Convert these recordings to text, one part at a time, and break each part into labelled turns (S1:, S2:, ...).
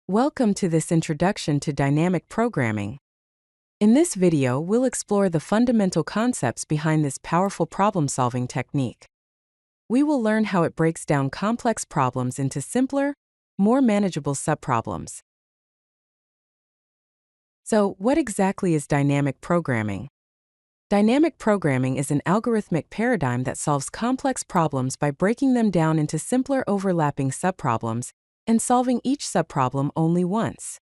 S1: Welcome to this introduction to dynamic programming. In this video, we'll explore the fundamental concepts behind this powerful problem-solving technique. We will learn how it breaks down complex problems into simpler, more manageable subproblems. So, what exactly is dynamic programming? Dynamic programming is an algorithmic paradigm that solves complex problems by breaking them down into simpler overlapping subproblems and solving each subproblem only once.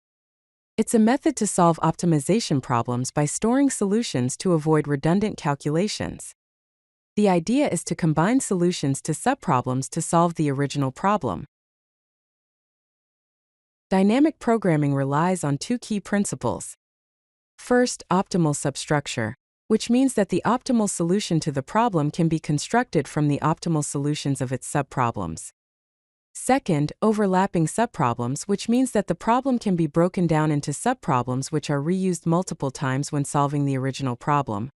S1: It's a method to solve optimization problems by storing solutions to avoid redundant calculations. The idea is to combine solutions to subproblems to solve the original problem. Dynamic programming relies on two key principles. First, optimal substructure, which means that the optimal solution to the problem can be constructed from the optimal solutions of its subproblems. Second, overlapping subproblems, which means that the problem can be broken down into subproblems which are reused multiple times when solving the original problem.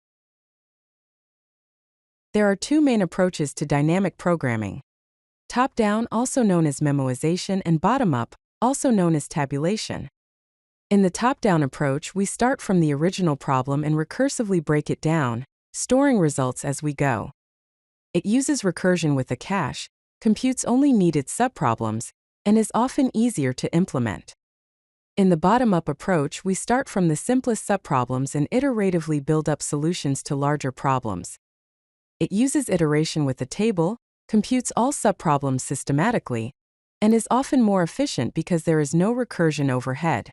S1: There are two main approaches to dynamic programming: top-down, also known as memoization, and bottom-up, also known as tabulation. In the top-down approach, we start from the original problem and recursively break it down, storing results as we go. It uses recursion with a cache, computes only needed subproblems, and is often easier to implement. In the bottom-up approach, we start from the simplest subproblems and iteratively build up solutions to larger problems. It uses iteration with a table, computes all subproblems systematically, and is often more efficient because there is no recursion overhead.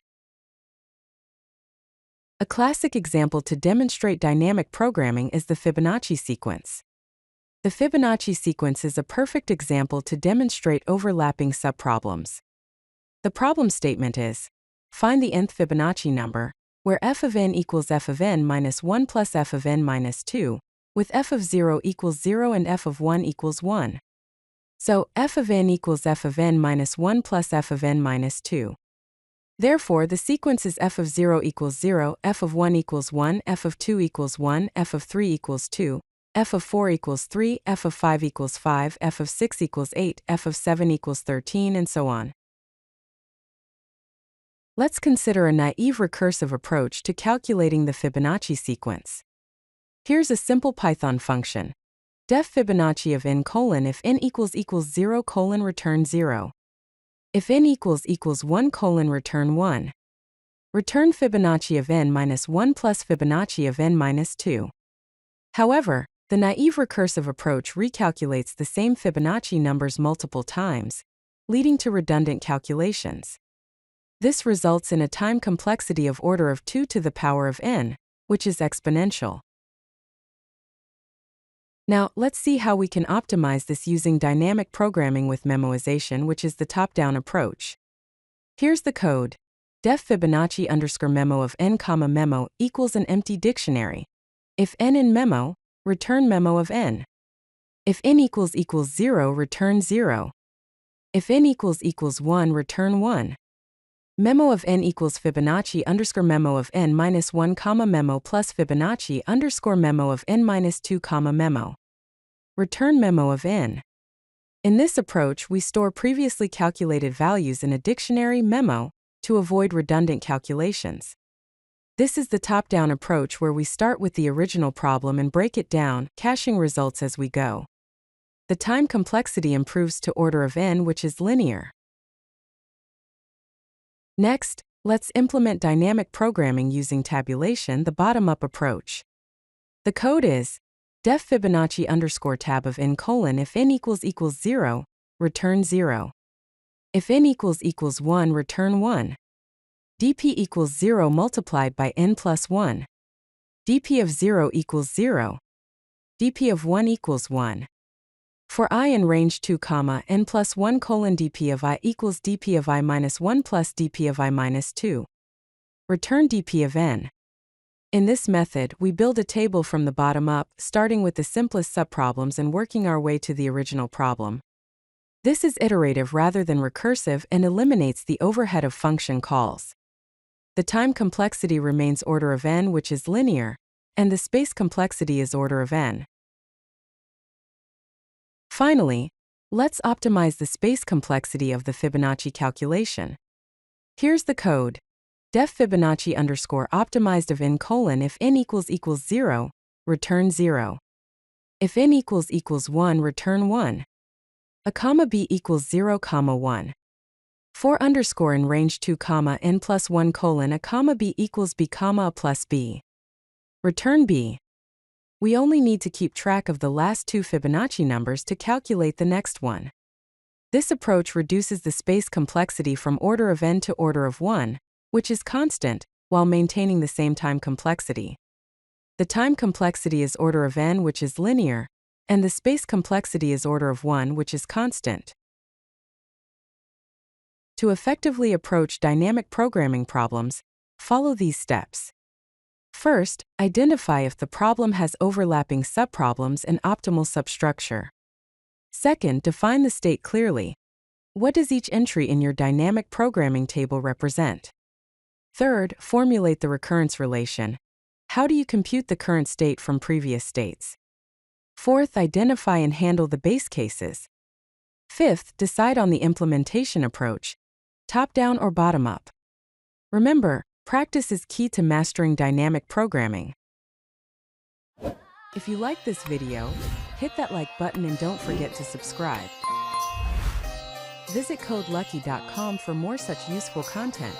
S1: A classic example to demonstrate dynamic programming is the Fibonacci sequence. The Fibonacci sequence is a perfect example to demonstrate overlapping subproblems. The problem statement is: find the nth Fibonacci number, where f of n equals f of n minus 1 plus f of n minus 2, with f of 0 equals 0 and f of 1 equals 1. So, f of n equals f of n minus 1 plus f of n minus 2. Therefore, the sequence is f of 0 equals 0, f of 1 equals 1, f of 2 equals 1, f of 3 equals 2, f of 4 equals 3, f of 5 equals 5, f of 6 equals 8, f of 7 equals 13, and so on. Let's consider a naive recursive approach to calculating the Fibonacci sequence. Here's a simple Python function. Def Fibonacci of n colon if n equals 0 colon return 0. If n equals 1 colon return 1. Return Fibonacci of n minus 1 plus Fibonacci of n minus 2. However, the naive recursive approach recalculates the same Fibonacci numbers multiple times, leading to redundant calculations. This results in a time complexity of order of 2 to the power of n, which is exponential. Now, let's see how we can optimize this using dynamic programming with memoization, which is the top-down approach. Here's the code. Def Fibonacci underscore memo of n comma memo equals an empty dictionary. If n in memo, return memo of n. If n equals 0, return 0. If n equals 1, return 1. Memo of n equals Fibonacci underscore memo of n minus 1 comma memo plus Fibonacci underscore memo of n minus 2 comma memo. Return memo of n. In this approach, we store previously calculated values in a dictionary memo to avoid redundant calculations. This is the top-down approach where we start with the original problem and break it down, caching results as we go. The time complexity improves to order of n, which is linear. Next, let's implement dynamic programming using tabulation, the bottom-up approach. The code is: def Fibonacci underscore tab of n colon if n equals 0, return 0. If n equals 1, return 1. dp equals 0 multiplied by n plus 1. dp of 0 equals 0. dp of 1 equals 1. For I in range 2, n plus 1 colon dp of I equals dp of I minus 1 plus dp of I minus 2. Return dp of n. In this method, we build a table from the bottom up, starting with the simplest subproblems and working our way to the original problem. This is iterative rather than recursive and eliminates the overhead of function calls. The time complexity remains order of n, which is linear, and the space complexity is order of n. Finally, let's optimize the space complexity of the Fibonacci calculation. Here's the code. Def Fibonacci underscore optimized of n colon if n equals 0, return 0. If n equals 1, return 1. A comma b equals 0, 1. For underscore in range 2, n plus 1 colon a comma b equals b, a plus b. Return b. We only need to keep track of the last two Fibonacci numbers to calculate the next one. This approach reduces the space complexity from order of n to order of 1, which is constant, while maintaining the same time complexity. The time complexity is order of n, which is linear, and the space complexity is order of 1, which is constant. To effectively approach dynamic programming problems, follow these steps. First, identify if the problem has overlapping subproblems and optimal substructure. Second, define the state clearly. What does each entry in your dynamic programming table represent? Third, formulate the recurrence relation. How do you compute the current state from previous states? Fourth, identify and handle the base cases. Fifth, decide on the implementation approach, top-down or bottom-up. Remember, practice is key to mastering dynamic programming. If you like this video, hit that like button and don't forget to subscribe. Visit codelucky.com for more such useful content.